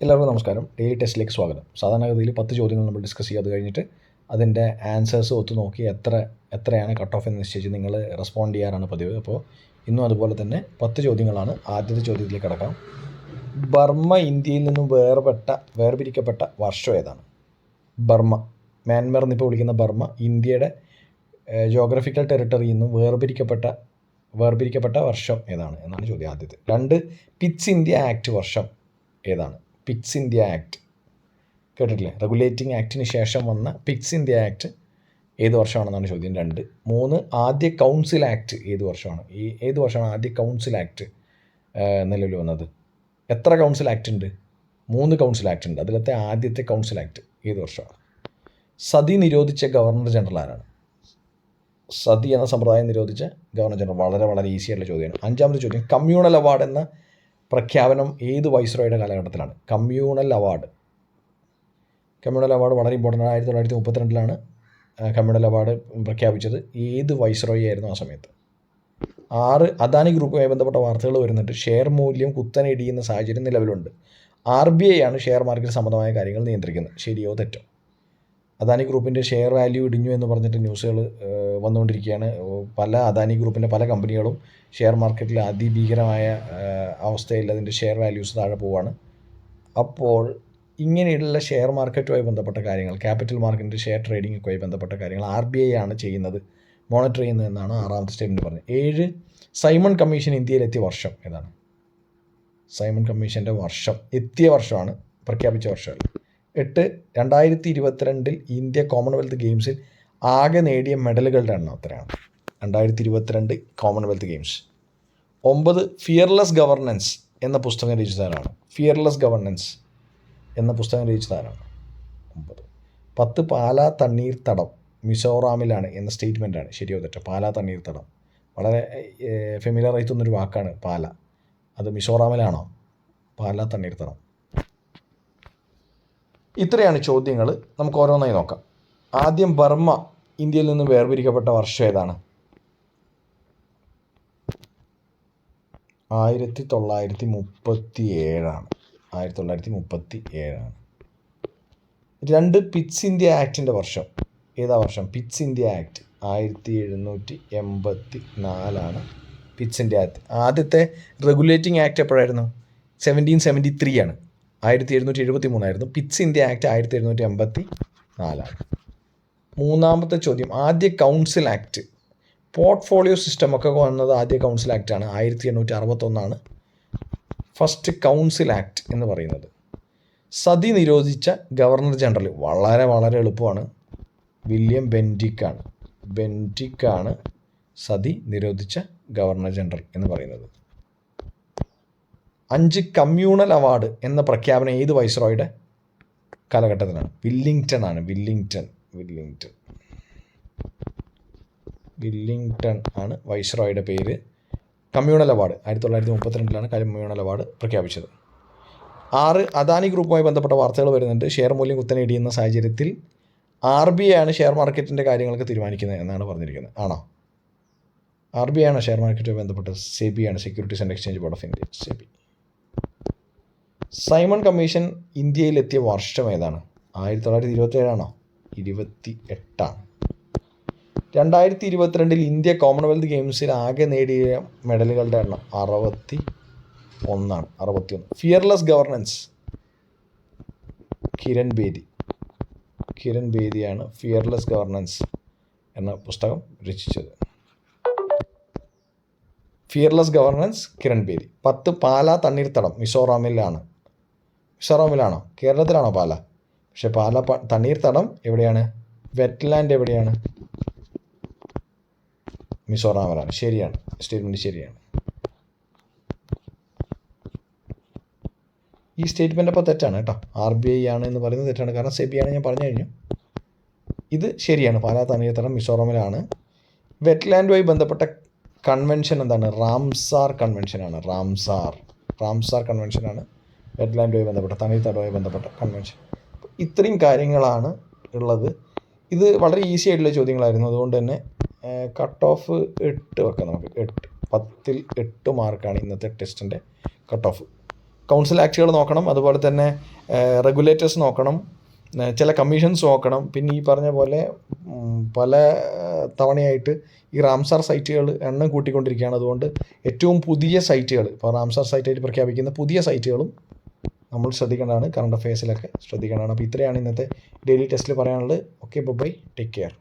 എല്ലാവർക്കും നമസ്കാരം. ഡെയിലി ടെസ്റ്റിലേക്ക് സ്വാഗതം. സാധാരണഗതിയിൽ 10 ചോദ്യങ്ങൾ നമ്മൾ ഡിസ്കസ് ചെയ്യുക. അത് കഴിഞ്ഞിട്ട് അതിൻ്റെ ആൻസേഴ്സ് ഒത്തു നോക്കി എത്രയാണ് കട്ട് ഓഫ് എന്ന് നിശ്ചയിച്ച് നിങ്ങൾ റെസ്പോണ്ട് ചെയ്യാറാണ് പതിവ്. അപ്പോൾ ഇന്നും അതുപോലെ തന്നെ 10 ചോദ്യങ്ങളാണ്. ആദ്യത്തെ ചോദ്യത്തിലേക്ക് കടക്കാം. ബർമ്മ ഇന്ത്യയിൽ നിന്നും വേർപിരിക്കപ്പെട്ട വർഷം ഏതാണ്? ബർമ്മ, മ്യാൻമർ എന്നിപ്പോൾ വിളിക്കുന്ന ബർമ്മ ഇന്ത്യയുടെ ജോഗ്രഫിക്കൽ ടെറിട്ടറിയിൽ നിന്നും വേർപിരിക്കപ്പെട്ട വർഷം ഏതാണ് എന്നാണ് ചോദ്യം ആദ്യത്തെ. 2, പിറ്റ്സ് ഇന്ത്യ ആക്ട് വർഷം ഏതാണ്? പിറ്റ്സ് ഇന്ത്യ ആക്ട് കേട്ടിട്ടില്ലേ? റെഗുലേറ്റിംഗ് ആക്ടിന് ശേഷം വന്ന പിറ്റ്സ് ഇന്ത്യ ആക്ട് ഏത് വർഷമാണെന്നാണ് ചോദ്യം 2. 3, ആദ്യ കൗൺസിൽ ആക്ട് ഏത് വർഷമാണ്? ഏത് വർഷമാണ് ആദ്യ കൗൺസിൽ ആക്ട് നിലവിൽ വന്നത്? എത്ര കൗൺസിൽ ആക്ട് ഉണ്ട്? 3 കൗൺസിൽ ആക്ട് ഉണ്ട്. അതിലത്തെ ആദ്യത്തെ കൗൺസിൽ ആക്ട് ഏത് വർഷമാണ്? സതി നിരോധിച്ച ഗവർണർ ജനറൽ ആരാണ്? സതി എന്ന സമ്പ്രദായം നിരോധിച്ച ഗവർണർ ജനറൽ. വളരെ ഈസി ആയിട്ടുള്ള ചോദ്യമാണ്. 5ാമത്തെ ചോദ്യം, കമ്മ്യൂണൽ അവാർഡ് എന്ന പ്രഖ്യാപനം ഏത് വൈസ്രോയുടെ കാലഘട്ടത്തിലാണ്? കമ്മ്യൂണൽ അവാർഡ് വളരെ ഇമ്പോർട്ടൻ്റ്. 1932 കമ്മ്യൂണൽ അവാർഡ് പ്രഖ്യാപിച്ചത്. ഏത് വൈസ്രോയി ആയിരുന്നു ആ സമയത്ത്? 6, അദാനി ഗ്രൂപ്പുമായി ബന്ധപ്പെട്ട വാർത്തകൾ വരുന്നുണ്ട്. ഷെയർ മൂല്യം കുത്തനെ ഇടിയുന്ന സാഹചര്യം നിലവിലുണ്ട്. RBI ആണ് ഷെയർ മാർക്കറ്റ് സംബന്ധമായ കാര്യങ്ങൾ നിയന്ത്രിക്കുന്നത്. ശരിയോ തെറ്റോ? അദാനി ഗ്രൂപ്പിൻ്റെ ഷെയർ വാല്യൂ ഇടിഞ്ഞു എന്ന് പറഞ്ഞിട്ട് ന്യൂസുകൾ വന്നുകൊണ്ടിരിക്കുകയാണ്. അദാനി ഗ്രൂപ്പിൻ്റെ പല കമ്പനികളും ഷെയർ മാർക്കറ്റിൽ അതിഭീകരമായ അവസ്ഥയിൽ അതിൻ്റെ ഷെയർ വാല്യൂസ് താഴെ പോവുകയാണ്. അപ്പോൾ ഇങ്ങനെയുള്ള ഷെയർ മാർക്കറ്റുമായി ബന്ധപ്പെട്ട കാര്യങ്ങൾ, ക്യാപിറ്റൽ മാർക്കറ്റിൻ്റെ ഷെയർ ട്രേഡിങ്ങുമായി ബന്ധപ്പെട്ട കാര്യങ്ങൾ RBI ആണ് ചെയ്യുന്നത്, മോണിറ്റർ ചെയ്യുന്നതെന്നാണ് 6ാമത്തെ സ്റ്റേറ്റ്മെൻറ്റ് പറഞ്ഞത്. 7, സൈമൺ കമ്മീഷൻ ഇന്ത്യയിലെത്തിയ വർഷം ഏതാണ്? സൈമൺ കമ്മീഷൻ്റെ വർഷം എത്തിയ വർഷമാണ്, പ്രഖ്യാപിച്ച വർഷമല്ല. 8, 2022 ഇന്ത്യ കോമൺവെൽത്ത് ഗെയിംസിൽ ആകെ നേടിയ മെഡലുകളുടെ എണ്ണം എത്രയാണ്? 2022 കോമൺവെൽത്ത് ഗെയിംസ്. 9, ഫിയർലെസ് ഗവർണൻസ് എന്ന പുസ്തകം രചിച്ചതാരാണ്? ഫിയർലെസ് ഗവർണൻസ് എന്ന പുസ്തകം രചിച്ചതാരാണ്? 9. 10, പാലാ തണ്ണീർത്തടം മിസോറാമിലാണ് എന്ന സ്റ്റേറ്റ്മെൻറ്റാണ്. ശരിയോ തെറ്റോ? പാലാ തണ്ണീർത്തടം വളരെ ഫെമിലർ ആയി തോന്നുന്നൊരു വാക്കാണ് പാല. അത് മിസോറാമിലാണോ? പാലാ തണ്ണീർത്തടം. ഇത്രയാണ് ചോദ്യങ്ങൾ. നമുക്ക് ഓരോന്നായി നോക്കാം. ആദ്യം, ബർമ്മ ഇന്ത്യയിൽ നിന്ന് വേർപിരിക്കപ്പെട്ട വർഷം ഏതാണ്? 1937. 1937. 2, പിറ്റ്സ് ഇന്ത്യ ആക്ടിൻ്റെ വർഷം ഏതാ വർഷം? Pitt's India act 1784 Pitt's India act. ആദ്യത്തെ റെഗുലേറ്റിംഗ് ആക്ട് എപ്പോഴായിരുന്നു? 1773 1773 പിറ്റ്സ് ഇന്ത്യ ആക്ട് 1784. 3ാമത്തെ ചോദ്യം, ആദ്യ കൗൺസിൽ ആക്ട്, പോർട്ട്ഫോളിയോ സിസ്റ്റം ഒക്കെ വന്നത് ആദ്യ കൗൺസിൽ ആക്റ്റാണ്. 1861 ഫസ്റ്റ് കൗൺസിൽ ആക്ട് എന്ന് പറയുന്നത്. സതി നിരോധിച്ച ഗവർണർ ജനറൽ വളരെ എളുപ്പമാണ്. വില്യം ബെൻറ്റിക്കാണ് സതി നിരോധിച്ച ഗവർണർ ജനറൽ എന്ന് പറയുന്നത്. 5, കമ്മ്യൂണൽ അവാർഡ് എന്ന പ്രഖ്യാപനം ഏത് വൈസ്രോയുടെ കാലഘട്ടത്തിലാണ്? വില്ലിംഗ്ടൺ ആണ് വൈസ്രോയുടെ പേര്. കമ്മ്യൂണൽ അവാർഡ് 1932 കമ്മ്യൂണൽ അവാർഡ് പ്രഖ്യാപിച്ചത്. 6, അദാനി ഗ്രൂപ്പുമായി ബന്ധപ്പെട്ട വാർത്തകൾ വരുന്നുണ്ട്. ഷെയർ മൂല്യം കുത്തനെ ഇടിയുന്ന സാഹചര്യത്തിൽ RBI ആണ് ഷെയർ മാർക്കറ്റിൻ്റെ കാര്യങ്ങളൊക്കെ തീരുമാനിക്കുന്നത് എന്നാണ് പറഞ്ഞിരിക്കുന്നത്. ആണോ? RBI ആണോ ഷെയർ മാർക്കറ്റുമായി ബന്ധപ്പെട്ടത്? SEBI ആണ്, securities and exchange board of India, SEBI. Simon commission ഇന്ത്യയിലെത്തിയ വർഷം ഏതാണ്? 1927 28. 2022 ഇന്ത്യ കോമൺവെൽത്ത് ഗെയിംസിൽ ആകെ നേടിയ മെഡലുകളുടെ എണ്ണം 61. ഫിയർലെസ് ഗവർണൻസ്, കിരൺ ബേദിയാണ് ഫിയർലെസ് ഗവർണൻസ് എന്ന പുസ്തകം രചിച്ചത്. Fearless governance, Kiran Bedi. 10, പാലാ തണ്ണീർത്തടം മിസോറാമിലാണോ? കേരളത്തിലാണോ പാല? പക്ഷേ പാലാ തണ്ണീർത്തടം എവിടെയാണ്? വെറ്റ്ലാൻഡ് എവിടെയാണ്? മിസോറാമിലാണ്. ശരിയാണ്, സ്റ്റേറ്റ്മെൻറ്റ് ശരിയാണ്. ഈ സ്റ്റേറ്റ്മെൻ്റ് അപ്പോൾ തെറ്റാണ് കേട്ടോ. RBI ആണ് എന്ന് പറയുന്നത് തെറ്റാണ്, കാരണം SEBI ആണ് ഞാൻ പറഞ്ഞു കഴിഞ്ഞു. ഇത് ശരിയാണ്. പാലാ തണ്ണീർത്തടം മിസോറാമിലാണ്. വെറ്റ്ലാൻഡുമായി ബന്ധപ്പെട്ട കൺവെൻഷൻ എന്താണ്? റാംസാർ കൺവെൻഷനാണ്. റാംസാർ കൺവെൻഷനാണ് വെറ്റ്ലാൻഡുമായി ബന്ധപ്പെട്ട, തണ്ണീർത്തടവുമായി ബന്ധപ്പെട്ട കൺവെൻഷൻ. ഇത്രയും കാര്യങ്ങളാണ് ഉള്ളത്. ഇത് വളരെ ഈസി ആയിട്ടുള്ള ചോദ്യങ്ങളായിരുന്നു. അതുകൊണ്ട് തന്നെ കട്ട് ഓഫ് 8 വെക്കാം നമുക്ക്. 10ൽ 8 മാർക്കാണ് ഇന്നത്തെ ടെസ്റ്റിൻ്റെ കട്ട് ഓഫ്. കൗൺസിൽ ആക്ടുകൾ നോക്കണം, അതുപോലെ തന്നെ റെഗുലേറ്റേഴ്സ് നോക്കണം, ചില കമ്മീഷൻസ് നോക്കണം. പിന്നെ ഈ പറഞ്ഞ പോലെ പല തവണയായിട്ട് ഈ റാംസാർ സൈറ്റുകൾ എണ്ണം കൂട്ടിക്കൊണ്ടിരിക്കുകയാണ്. അതുകൊണ്ട് ഏറ്റവും പുതിയ സൈറ്റുകൾ, ഇപ്പോൾ റാംസാർ സൈറ്റായിട്ട് പ്രഖ്യാപിക്കുന്ന പുതിയ സൈറ്റുകളും നമ്മൾ ശ്രദ്ധിക്കേണ്ടതാണ്, കറണ്ട് അഫയേഴ്സിലൊക്കെ ശ്രദ്ധിക്കേണ്ടതാണ്. അപ്പോൾ ഇത്രയാണ് ഇന്നത്തെ ഡെയിലി ടെസ്റ്റിൽ പറയാനുള്ളത്. Okay, bye, take care.